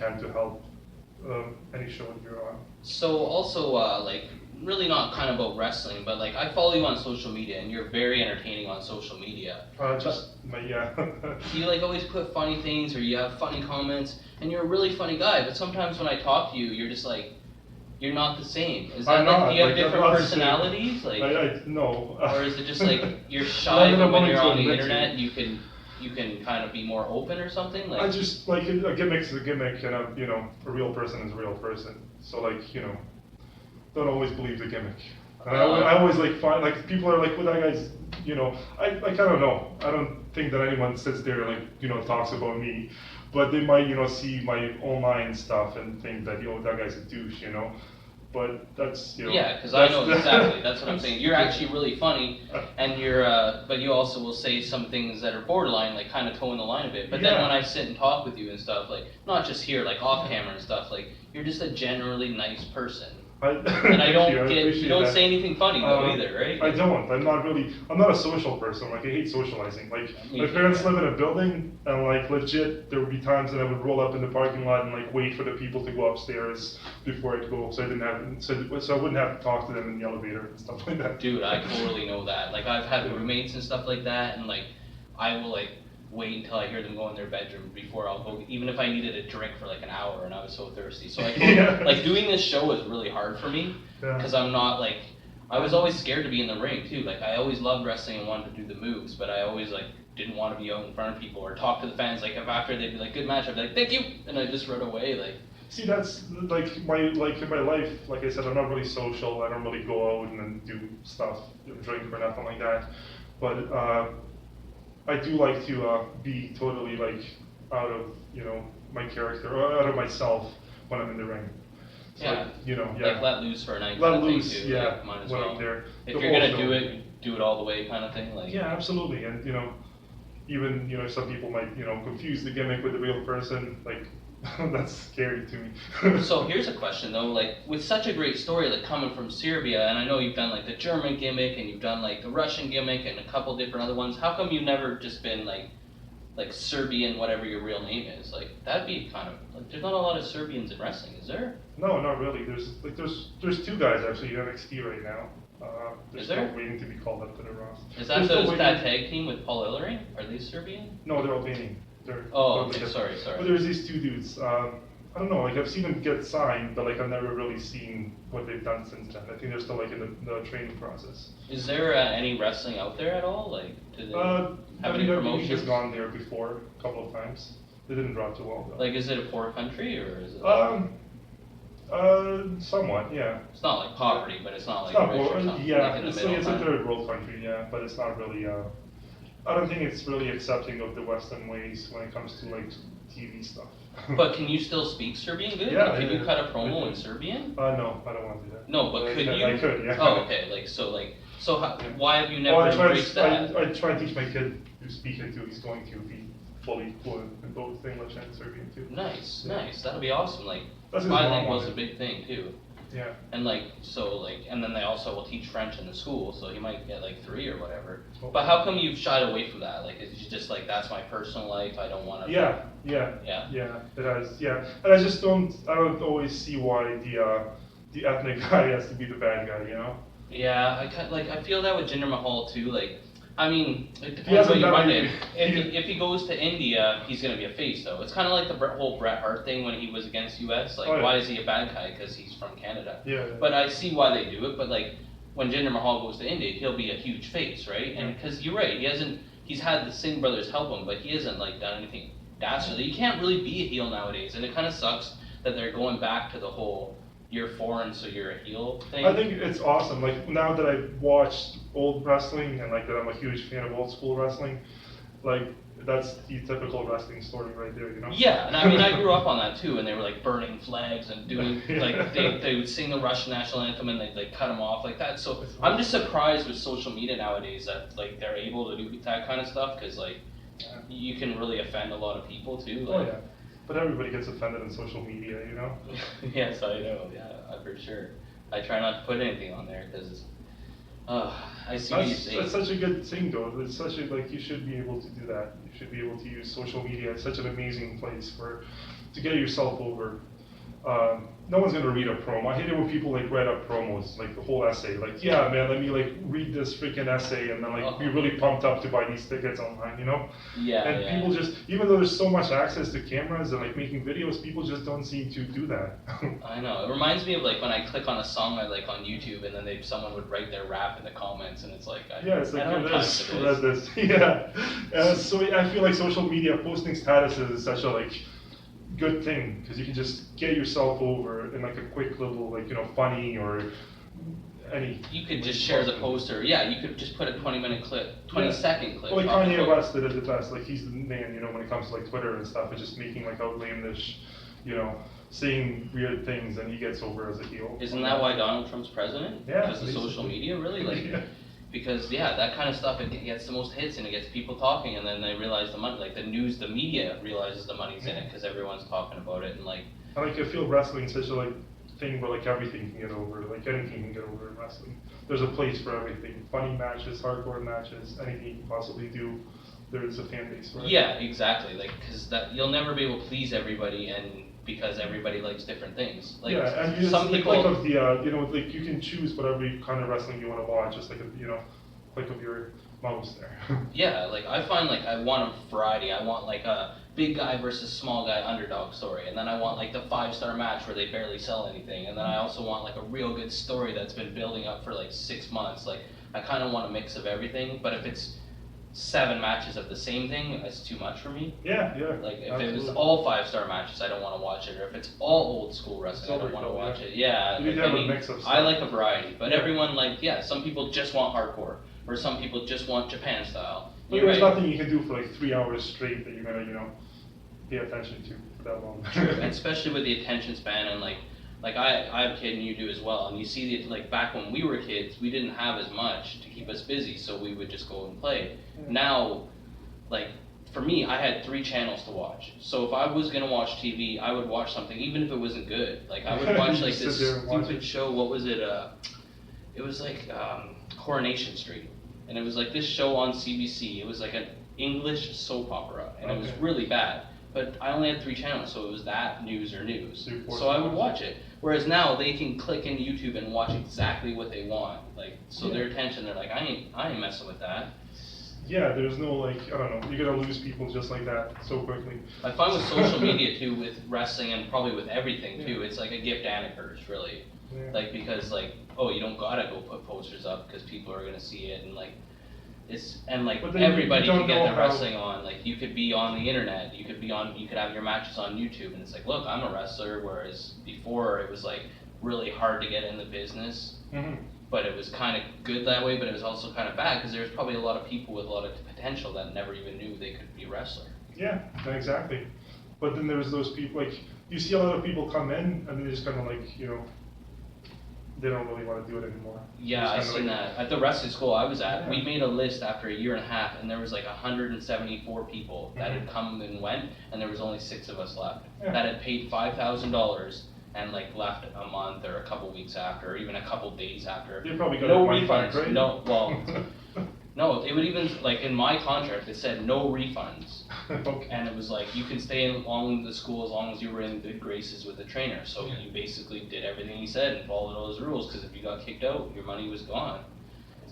can to help any show that you're on. So also, like, really not kind of about wrestling, but like, I follow you on social media, and you're very entertaining on social media. Yeah. You like always put funny things, or you have funny comments, and you're a really funny guy. But sometimes when I talk to you, you're just like, you're not the same. Is that I'm like, not, do you have like, different I'm not personalities? Like, no. or is it just like you're shy, No, but when I'm you're willing on to the admit to. internet, you can kind of be more open or something? Like, I just, like, a gimmick's a gimmick, and a real person is a real person. So, like, don't always believe the gimmick. And I always, like, find, like, people are like, well, that guy's, I don't know. I don't think that anyone sits there and, like, talks about me. But they might, see my online stuff and think that, that guy's a douche, But that's, yeah, because I know exactly. That's what I'm saying. You're actually really funny, and but you also will say some things that are borderline, like kind of towing the line a bit. But then Yeah. when I sit and talk with you and stuff, like not just here, like off camera and stuff, like you're just a generally nice person. And I don't you don't say anything funny though either, right? I don't. I'm not a social person. Like, I hate socializing. Like, Me my too, parents yeah. live in a building, and like, legit, there would be times that I would roll up in the parking lot and like wait for the people to go upstairs before I'd go, so I wouldn't have to talk to them in the elevator and stuff like that. Dude, I totally know that. Like I've had roommates and stuff like that, and like I will like wait until I hear them go in their bedroom before I'll go, even if I needed a drink for like an hour and I was so thirsty. So I Yeah. like doing this show was really hard for me Yeah. because I'm not like, I was always scared to be in the ring too. Like I always loved wrestling and wanted to do the moves, but I always like didn't want to be out in front of people or talk to the fans. Like if after they'd be like, good match, I'd be like, thank you, and I just run away. Like, See, that's like in my life, like I said, I'm not really social. I don't really go out and do stuff, drink or nothing like that. But I do like to be totally like out of my character or out of myself when I'm in the ring. So, yeah, yeah. like let loose for a night. Let kind of loose, thing too. yeah. Like, might as when well. I'm there. If The you're whole gonna show. do it all the way, kind of thing. Like, Yeah, absolutely, and even some people might confuse the gimmick with the real person. Like, that's scary to me. So here's a question though, like with such a great story, like coming from Serbia, and I know you've done like the German gimmick and you've done like the Russian gimmick and a couple different other ones. How come you've never just been like Serbian, whatever your real name is? Like that'd be kind of like there's not a lot of Serbians in wrestling, is there? No, not really. There's two guys actually in NXT right now. They're Is there? still waiting to be called up to the roster. Is that They're still that waiting- tag team with Paul Ellering? Are they Serbian? No, they're Albanian. They're Oh, totally okay, different. sorry. But there's these two dudes. I don't know. Like, I've seen them get signed, but like I've never really seen what they've done since then. I think they're still like in the training process. Is there any wrestling out there at all? Like, do they have any WWE promotions? has gone there before a couple of times. They didn't draw too well though. Like, is it a poor country or is it? Somewhat, yeah. It's not like poverty, but it's not like It's not rich or well, something. yeah. Like in the It's middle. a kind of. third world country, yeah, but it's not really. I don't think it's really accepting of the Western ways when it comes to like TV stuff. But can you still speak Serbian good? Yeah, Like, can yeah, you cut a yeah. promo in Serbian? No, I don't want to do that. No, but could you? I could, yeah. Oh, okay. So how, why have you never Well, embraced that? I try and teach my kid to speak it too. He's going to be fully fluent in both English and Serbian too. Nice, Yeah. nice. That'll be awesome. Like, That's his mom bilingual is a wanted. big thing too. Yeah. And and then they also will teach French in the school, so he might get like 3 or whatever. Oh. But how come you've shied away from that? Like, is it just like, that's my personal life, I don't want to. Yeah. Yeah? It has. Yeah, and I don't always see why the ethnic guy has to be the bad guy. Yeah, I feel that with Jinder Mahal too. Like, I mean, it He depends hasn't what you done run anything. in. If he goes to India, he's gonna be a face though. It's kind of like the whole Bret Hart thing when he was against US. Like, Oh, yeah. why is he a bad guy? Because he's from Canada. Yeah. But I see why they do it. But like, when Jinder Mahal goes to India, he'll be a huge face, right? And because you're right, he's had the Singh brothers help him, but he hasn't like done anything dastardly. You can't really be a heel nowadays, and it kind of sucks that they're going back to the whole you're foreign, so you're a heel thing. I think it's awesome. Like, now that I've watched old wrestling and like that I'm a huge fan of old school wrestling, like that's the typical wrestling story right there, Yeah, and I mean, I grew up on that too, and they were like burning flags and doing like they would sing the Russian national anthem and they'd like cut them off like that. So I'm just surprised with social media nowadays that like they're able to do that kind of stuff because like you can really offend a lot of people too. Oh Like, yeah. But everybody gets offended on social media, Yes, I know. Yeah, for sure. I try not to put anything on there because I see what you say. That's such a good thing though. It's such a, like, you should be able to do that. You should be able to use social media. It's such an amazing place for to get yourself over. No one's gonna read a promo. I hate it when people like write up promos, like the whole essay. Like, yeah, man, let me like read this freaking essay and then like be really pumped up to buy these tickets online, you know? Yeah, And yeah. people just, even though there's so much access to cameras and like making videos, people just don't seem to do that. I know. It reminds me of like when I click on a song I like on YouTube, and then someone would write their rap in the comments, and it's like, Yeah, it's like, I don't have time for read this. this. Yeah. So I feel like social media posting statuses is such a like good thing because you can just get yourself over in like a quick little like, you know, funny or any. You could just share the poster. Yeah, you could just put a 20-minute clip, 20-second clip. Well, like on Kanye the West did it the best. Like he's the man, you know, when it comes to like Twitter and stuff, and just making like outlandish, you know, saying weird things, and he gets over as a heel. Isn't that why Donald Trump's president? Yeah, Because of social basically. media, really? Like, Yeah. because yeah, that kind of stuff, it gets the most hits and it gets people talking, and then they realize the money, like the news, the media realizes the money's in it because everyone's talking about it, and like, And like I feel wrestling's such a like thing where like everything can get over, like anything can get over in wrestling. There's a place for everything. Funny matches, hardcore matches, anything you can possibly do. There's a fan base for it. yeah, exactly, like, because that you'll never be able to please everybody, and because everybody likes different things. Like, yeah, and you some just people. click of the you know, like you can choose whatever kind of wrestling you want to watch, just like a, you know, click of your mouse there. Yeah, like I find like I want a variety. I want like a big guy versus small guy underdog story, and then I want like the 5-star match where they barely sell anything, and then I also want like a real good story that's been building up for like 6 months. Like I kind of want a mix of everything, but if it's 7 matches of the same thing, that's too much for me. Yeah, yeah. Like if absolutely. it was all 5-star matches, I don't want to watch it, or if it's all old school wrestling, I don't want to watch it. Yeah, You need to like, have I a mean, mix of I stuff. like a variety, but Yeah. everyone like, yeah, some people just want hardcore, or some people just want Japan style. But You're there's right. nothing you can do for like 3 hours straight that you're gonna, you know, pay attention to for that long. And especially with the attention span, and like I have a kid and you do as well, and you see the, like back when we were kids, we didn't have as much to keep us busy, so we would just go and play. Now, like for me, I had 3 channels to watch, so if I was gonna watch TV, I would watch something even if it wasn't good. Like I would watch like Sit this there and watch stupid it. show. What was it? It was like Coronation Street, and it was like this show on CBC. It was like an English soap opera, and it was Okay. really bad. But I only had 3 channels, so it was that, news, or news. So you're forced So I to would watch watch it. Whereas now they can click into YouTube and watch exactly what they want. Like, so Yeah. their attention, they're like, I ain't messing with that. Yeah, there's no like, I don't know, you're gonna lose people just like that so quickly. I find with social media too, with wrestling and probably with everything too, it's like a gift and a curse, really. Yeah. Like, because like, oh, you don't gotta go put posters up because people are gonna see it, and like, and like But then you everybody don't can get know their how- wrestling on. Like you could be on the internet, you could have your matches on YouTube, and it's like, look, I'm a wrestler. Whereas before it was like really hard to get in the business, Mhm. but it was kind of good that way. But it was also kind of bad because there's probably a lot of people with a lot of potential that never even knew they could be a wrestler. Yeah, exactly. But then there's those people, like, you see a lot of people come in and they just kind of like, you know, they don't really want to do it anymore. Yeah, Just I kinda seen like- that at the wrestling school I was at. Yeah. We made a list after a year and a half, and there was like 174 people that had come and went, and there was only 6 of us left Yeah. that had paid $5,000 and like left a month or a couple weeks after, or even a couple days after. They probably got no their money back, refunds. right? No, well, no. It would even like in my contract it said no refunds, Okay. and it was like you can stay along the school as long as you were in good graces with the trainer. So Yeah. you basically did everything he said and followed all his rules, because if you got kicked out, your money was gone.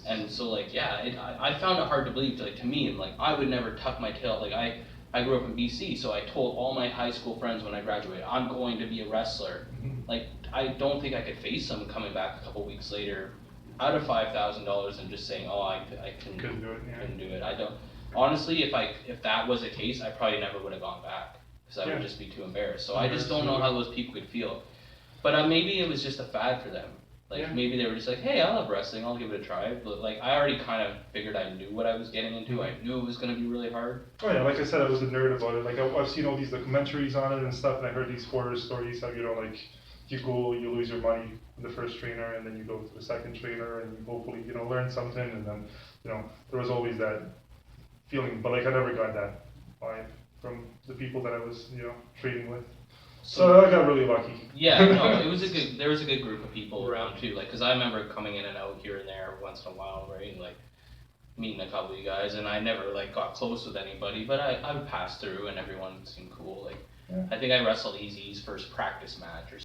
And so like yeah, I found it hard to believe. Like to me, like I would never tuck my tail. Like I grew up in BC, so I told all my high school friends when I graduated, I'm going to be a wrestler. Mhm. Like I don't think I could face them coming back a couple weeks later out of $5,000 and just saying, oh, I Couldn't do it, yeah. couldn't do it. I don't. Honestly, if that was the case, I probably never would have gone back because I Yeah. would just be too embarrassed. So I just don't know how those people could feel. But maybe it was just a fad for them. Like Yeah. maybe they were just like, hey, I love wrestling, I'll give it a try. But like I already kind of figured I knew what I was getting into. I knew it was going to be really hard. Oh yeah, like I said, I was a nerd about it. Like I've seen all these documentaries on it and stuff, and I heard these horror stories how, you know, like you go, you lose your money with the first trainer, and then you go to the second trainer, and you hopefully, you know, learn something, and then, you know, there was always that feeling, but like I never got that vibe from the people that I was, you know, trading with. So I got really lucky. Yeah, no, there was a good group of people around too. Like, cause I remember coming in and out here and there once in a while, right? And like meeting a couple of you guys, and I never like got close with anybody, but I would pass through and everyone seemed cool. Like Yeah. I think I wrestled Easy's first practice match or